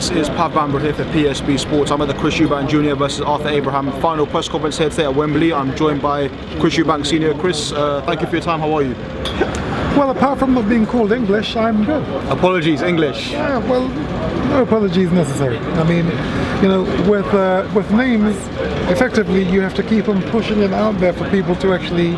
This is BHAMBRA here for PSB Sports. I'm at the Chris Eubank Jr. versus Arthur Abraham final press conference here today at Wembley. I'm joined by Chris Eubank Sr. Chris, thank you for your time. How are you? Well, apart from not being called English, I'm good. Apologies, English. Yeah, well, no apologies necessary. I mean, you know, with names, effectively you have to keep on pushing it out there for people to actually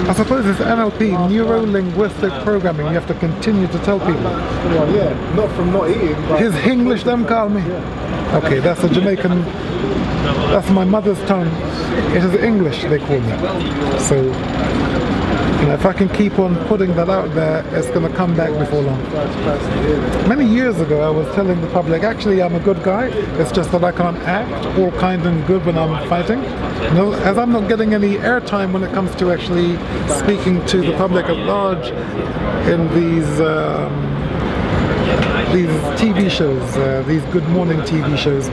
I suppose it's NLP, neuro-linguistic programming. You have to continue to tell people. Yeah, not from not eating. His English, them call me. Okay, that's a Jamaican. That's my mother's tongue. It is English, they call me. So, you know, if I can keep on putting that out there, it's going to come back before long. Many years ago, I was telling the public, actually, I'm a good guy. It's just that I can't act all kind and good when I'm fighting. You know, as I'm not getting any airtime when it comes to actually speaking to the public at large in these TV shows, these Good Morning TV shows,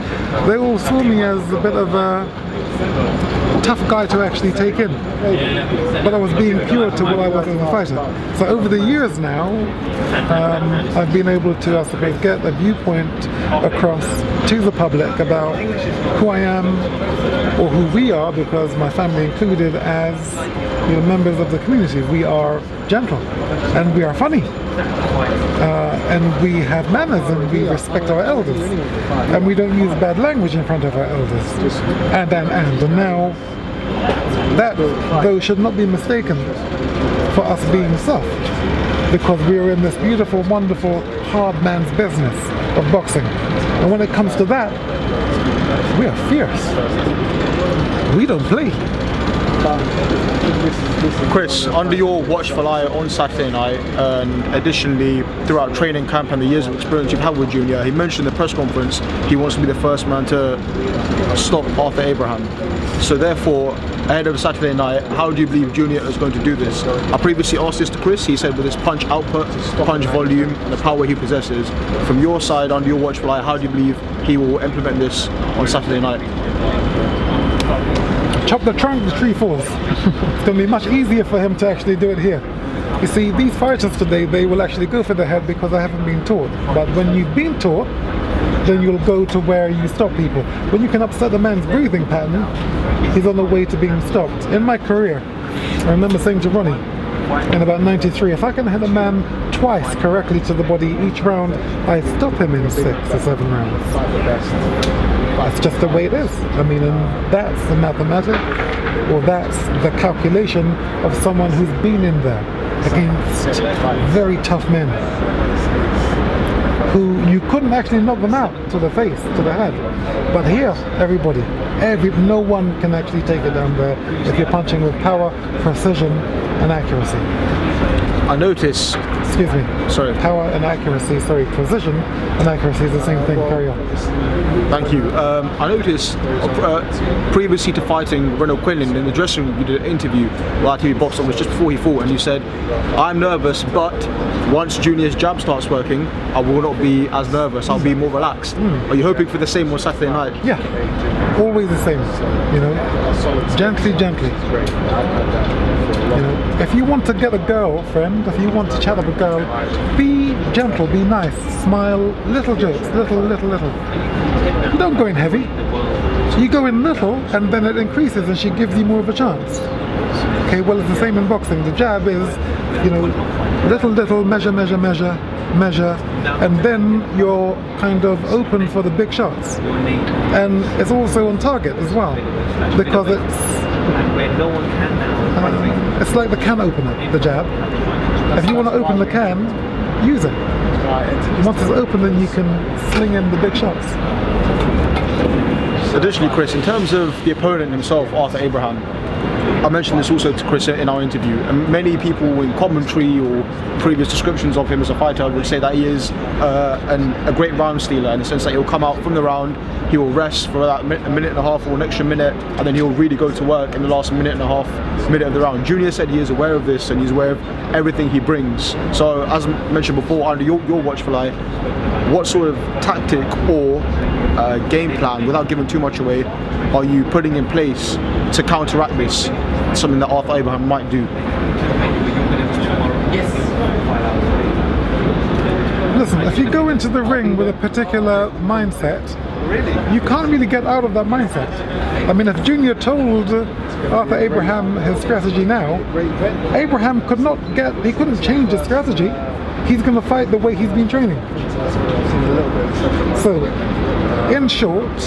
they all saw me as a bit of a tough guy to actually take in, but I was being pure to what I was as a fighter. So over the years now, I've been able to, I suppose, get a viewpoint across to the public about who I am, or who we are, because my family included, as, you know, members of the community. We are gentle, and we are funny, and we have manners, and we respect our elders, and we don't use bad language in front of our elders, and now that, though, should not be mistaken for us being soft, because we are in this beautiful, wonderful, hard man's business of boxing, and when it comes to that, we are fierce. We don't play. Chris, under your watchful eye on Saturday night, and additionally throughout training camp and the years of experience you've had with Junior, he mentioned in the press conference he wants to be the first man to stop Arthur Abraham. So therefore, ahead of Saturday night, how do you believe Junior is going to do this? I previously asked this to Chris. He said with his punch output, punch volume, the power he possesses. From your side, under your watchful eye, how do you believe he will implement this on Saturday night? Chop the trunk, the tree falls. It's going to be much easier for him to actually do it here. You see, these fighters today, they will actually go for the head because they haven't been taught. But when you've been taught, then you'll go to where you stop people. When you can upset a man's breathing pattern, he's on the way to being stopped. In my career, I remember saying to Ronnie, in about 93, if I can hit a man twice correctly to the body each round, I stop him in 6 or 7 rounds. That's just the way it is. I mean, and that's the mathematics, or that's the calculation of someone who's been in there against very tough men who you couldn't actually knock them out to the face, to the head. But here, no one can actually take it down there if you're punching with power, precision, and accuracy. I notice. Excuse me. Sorry. Power and accuracy. Sorry, precision and accuracy is the same thing. Carry on. Thank you. I noticed previously to fighting Renaud Quinlan in the dressing room, you did an interview with ITV Boxing, was just before he fought, and you said, "I'm nervous, but once Junior's jab starts working, I will not be as nervous. I'll be more relaxed." Are you hoping for the same on Saturday night? Yeah. Always the same. You know, gently, gently. You know, if you want to get a girlfriend, if you want to chat up a girl, be gentle, be nice, smile, little jokes, little. You don't go in heavy. You go in little, and then it increases, and she gives you more of a chance. Okay, well, it's the same in boxing. The jab is, you know, little, measure, and then you're kind of open for the big shots. And it's also on target as well, because it's like the can opener, the jab. If you want to open the can, use it. Once it's open, then you can sling in the big shots. Additionally, Chris, in terms of the opponent himself, Arthur Abraham, I mentioned this also to Chris in our interview, and many people in commentary or previous descriptions of him as a fighter would say that he is a great round stealer, in the sense that he'll come out from the round, he will rest for about a minute and a half or an extra minute, and then he'll really go to work in the last minute and a half of the round. Junior said he is aware of this, and he's aware of everything he brings. So as mentioned before, under your watchful eye, what sort of tactic or game plan, without giving too much away, are you putting in place to counteract this, something that Arthur Abraham might do? Listen, if you go into the ring with a particular mindset, you can't really get out of that mindset. I mean, if Junior told Arthur Abraham his strategy now, Abraham he couldn't change his strategy. He's going to fight the way he's been training. So, in short,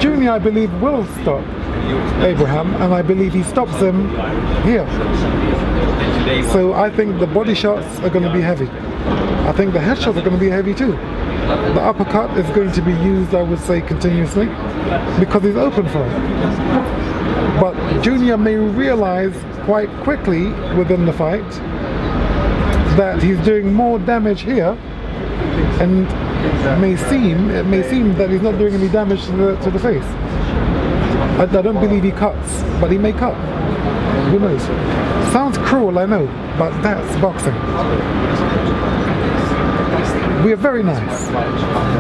Junior, I believe, will stop Abraham, and I believe he stops him here. So I think the body shots are going to be heavy. I think the head shots are going to be heavy too. The uppercut is going to be used, I would say, continuously, because he's open for it. But Junior may realize quite quickly within the fight that he's doing more damage here, and it may seem that he's not doing any damage to the face. I don't believe he cuts, but he may cut. Who knows? Sounds cruel, I know, but that's boxing. We are very nice,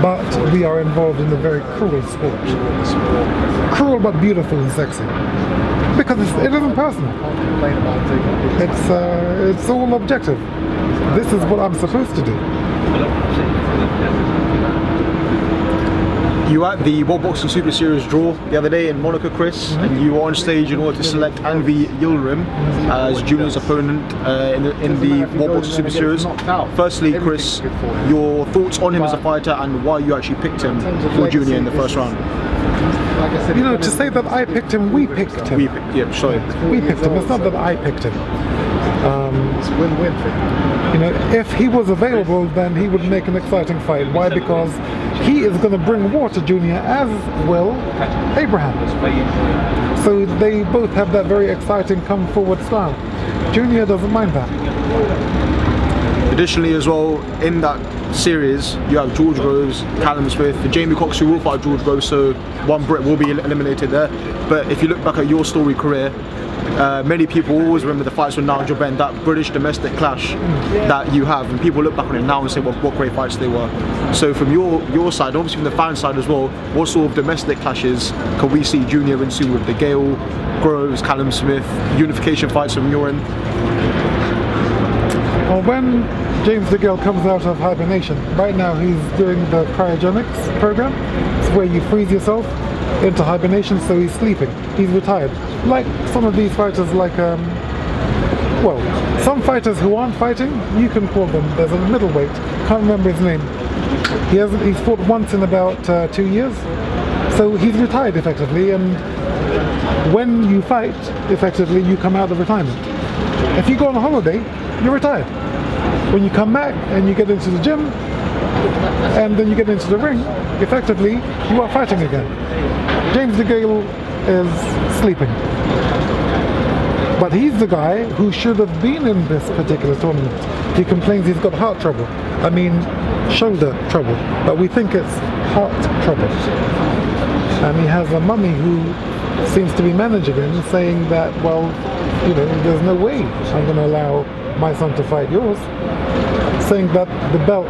but we are involved in a very cruel sport. Cruel but beautiful and sexy. Because it isn't personal. It's all objective. This is what I'm supposed to do. You were at the World Boxing Super Series draw the other day in Monaco, Chris, and you were on stage in order to select Anvi Yildirim as Junior's opponent in the World Boxing Super Series. Firstly, Chris, your thoughts on him as a fighter and why you actually picked him for Junior in the first round? You know, to say that I picked him, we picked him. We picked him. It's not that I picked him. It's win-win. You know, if he was available, then he would make an exciting fight. Why? Because he is going to bring war to Junior, as will Abraham. So they both have that very exciting come forward style. Junior doesn't mind that. Additionally as well, in that series, you have George Groves, Callum Smith, Jamie Cox, who will fight George Groves, so one Brit will be eliminated there. But if you look back at your story career, many people always remember the fights with Nigel Benn, that British domestic clash that you have, and people look back on it now and say, well, what great fights they were. So from your side, obviously from the fan side as well, what sort of domestic clashes can we see Junior into with Degale, Groves, Callum Smith, unification fights from your end? Well, when James Degale comes out of hibernation, right now he's doing the cryogenics program. It's where you freeze yourself into hibernation, so he's sleeping. He's retired. Like some of these fighters, like well, some fighters who aren't fighting, you can call them. There's a middleweight, can't remember his name. He's fought once in about 2 years, so he's retired effectively. And when you fight effectively, you come out of retirement. If you go on a holiday, you're retired. When you come back and you get into the gym and then you get into the ring, effectively you are fighting again. James Degale is sleeping. But he's the guy who should have been in this particular tournament. He complains he's got heart trouble. I mean, shoulder trouble. But we think it's heart trouble. And he has a mummy who seems to be managing him, saying that, well, you know, there's no way I'm going to allow my son to fight yours, saying that the belt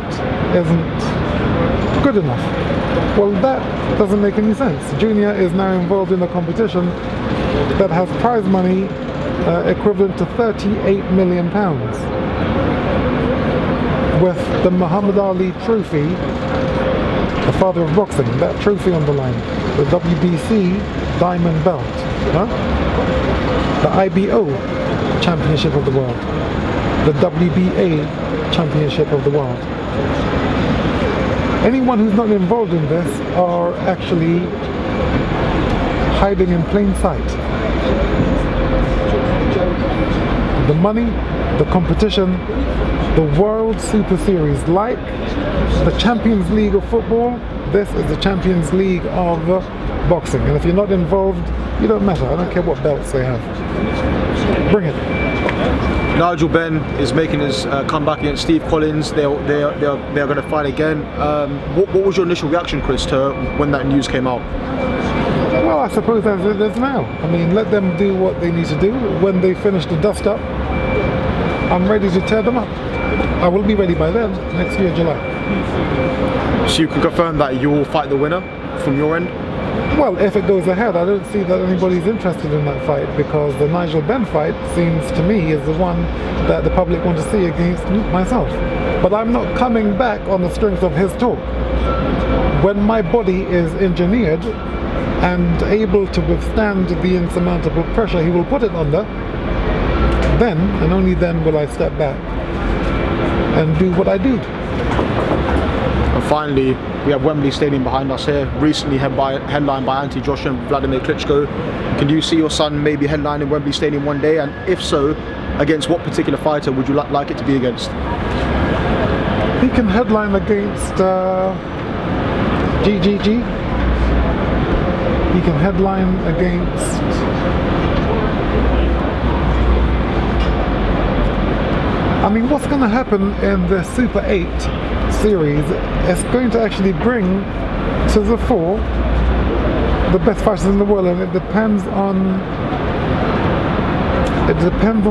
isn't good enough. Well, that doesn't make any sense. Junior is now involved in a competition that has prize money equivalent to £38 million, with the Muhammad Ali trophy, the father of boxing, that trophy on the line, the WBC diamond belt, the IBO championship of the world, the WBA championship of the world. Anyone who's not involved in this are actually hiding in plain sight. The money, the competition, the World Super Series, like the Champions League of football, this is the Champions League of boxing. And if you're not involved, you don't matter. I don't care what belts they have. Bring it. Nigel Benn is making his comeback against Steve Collins. They're going to fight again. What was your initial reaction, Chris, to when that news came out? Well, I suppose as it is now. I mean, let them do what they need to do. When they finish the dust up, I'm ready to tear them up. I will be ready by then, next year, July. So you can confirm that you will fight the winner from your end? Well, if it goes ahead, I don't see that anybody's interested in that fight, because the Nigel Benn fight seems to me is the one that the public want to see against myself. But I'm not coming back on the strength of his talk. When my body is engineered and able to withstand the insurmountable pressure he will put it under, then and only then will I step back and do what I do. And finally, we have Wembley Stadium behind us here, recently headlined by Anthony Joshua and Vladimir Klitschko. Can you see your son maybe headlining Wembley Stadium one day? And if so, against what particular fighter would you like it to be against? He can headline against GGG. He can headline against I mean, what's going to happen in the Super 8 series is going to actually bring to the fore the best fighters in the world, and it depends on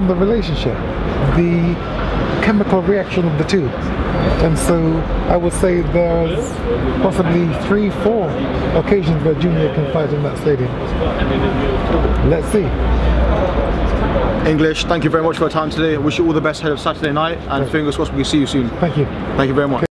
the relationship, the chemical reaction of the two. And so I would say there's possibly 3-4 occasions where Junior can fight in that stadium. Let's see. English, thank you very much for your time today. I wish you all the best ahead of Saturday night, and fingers crossed we can see you soon. Thank you. Thank you very much.